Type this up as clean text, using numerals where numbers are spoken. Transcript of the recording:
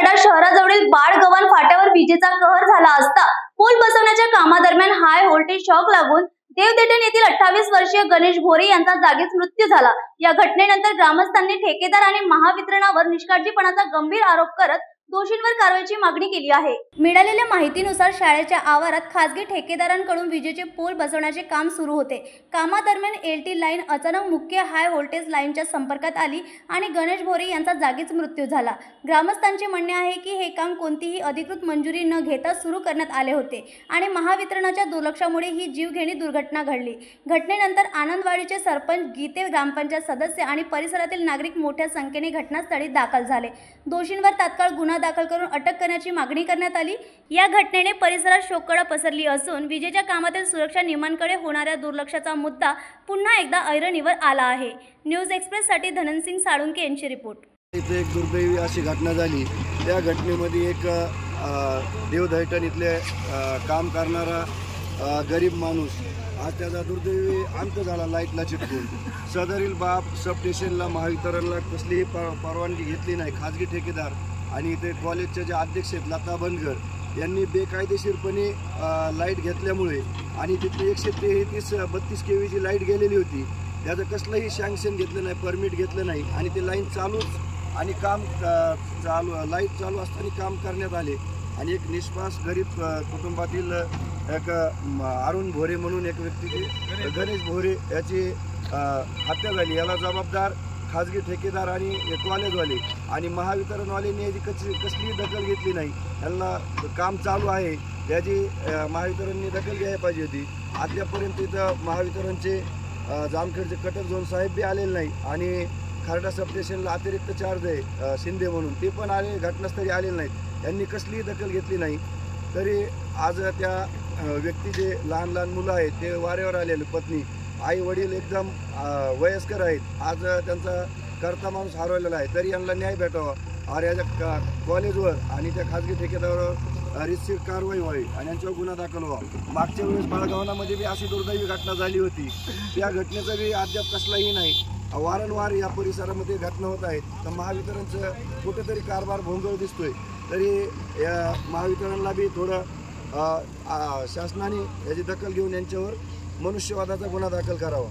सडा शहराजवळील बाळगव्हाण फाट्यावर विजेचा कहर झाला असता पूल बसवण्याच्या कामादरम्यान हाय व्होल्टेज शॉक लागून देवदेठण येथील 28 वर्षीय गणेश भोरे यांचा जागीच मृत्यू झाला। या घटनेनंतर ग्रामस्थांनी ठेकेदार आणि महावितरणावर निष्काळजीपणाचा गंभीर आरोप करत दोषींवर कारवाईची मागणी केली आहे। मिळालेल्या माहितीनुसार शाळेच्या आवारात खासगी ठेकेदारांकडून विजेचे पोल बसवण्याचे काम सुरू होते। कामादरम्यान एलटी लाईन अचानक मुख्य हाय व्होल्टेज लाईनच्या संपर्कात आली आणि गणेश भोरे यांचा जागीच मृत्यू झाला। ग्रामस्थांचे म्हणणे आहे की हे काम कोणतीही अधिकृत मंजुरी न घेता सुरू करण्यात आले होते आणि महावितरणाच्या दुर्लक्षामुळे ही जीवघेणी दुर्घटना घडली। घटनेनंतर आनंदवाडीचे सरपंच गीते, ग्रामपंचायत सदस्य आणि परिसरातील नागरिक मोठ्या संख्येने घटनास्थळी दाखल झाले। दोषींवर तात्काळ गुन्हा दाखल करून अटक करण्याची मागणी करण्यात आली। या घटनेने परिसरात शोककळा पसरली असून विजेच्या कामातील सुरक्षा नियमांकडे होणाऱ्या दुर्लक्षाचा मुद्दा पुन्हा एकदा ऐरणीवर आला आहे। न्यूज एक्सप्रेस साठी धनंसिंग साळुंके यांची रिपोर्ट। इथे एक दुर्दैवी अशी घटना झाली। त्या घटनेमध्ये एक देवदैठण इथले काम करणारा गरीब माणूस आज त्याचा दुर्दैवी अंत झाला लाईटला चिटकून। सदरील बाब सब स्टेशनला महावितरणला कसलीही परवानगी घेतली नाही। खाजगी ठेकेदार आणि इथे कॉलेजचे जे अध्यक्ष आहेत लता बनगर यांनी बेकायदेशीरपणे लाईट घेतल्यामुळे आणि तिथे 133-32 केवीची लाईट गेलेली होती। त्याचं कसलंही सँक्शन घेतलं नाही, परमिट घेतलं नाही आणि ते लाईन चालूच आणि काम लाईट चालू असताना काम करण्यात आले आणि एक निष्पास गरीब कुटुंबातील एक अरुण भोरे म्हणून एक व्यक्तीची गणेश भोरे याची हत्या झाली। याला जबाबदार खाजगी ठेकेदार आणि कॉलेजवाले आणि महावितरणवाल्यांनी याची कसलीही दखल घेतली नाही। यांना काम चालू आहे त्याची महावितरणने दखल घ्यायला पाहिजे होती। अद्यापर्यंत इथं महावितरणचे जामखेडचे कटर झोन साहेब बी आलेले नाही आणि खर्डा सब स्टेशनला अतिरिक्त चार्ज आहे शिंदे म्हणून, ते पण आले घटनास्थळी आलेले नाहीत। यांनी कसलीही दखल घेतली नाही। तरी आज त्या व्यक्तीचे लहान लहान मुलं आहेत ते वारेवर आलेले, पत्नी आई वडील एकदम वयस्कर आहेत। आज त्यांचा करता माणूस हरवलेला आहे तरी यांना न्याय भेटावा आणि याच्या कॉलेजवर आणि त्या खाजगी ठेकेदारावर रितसर कारवाई व्हावी आणि यांच्यावर गुन्हा दाखल व्हावा। मागच्या वेळेस बाळगव्हाणामध्ये बी अशी दुर्दैवी घटना झाली होती, त्या घटनेचा बी अद्याप कसलाही नाही। वारंवार या परिसरामध्ये घटना होत आहेत तर महावितरणचं कुठेतरी कारभार भोंगळ दिसतोय। तरी या महावितरणला बी थोडं शासनाने याची दखल घेऊन यांच्यावर मनुष्यवादाचा गुन्हा दाखल करावा।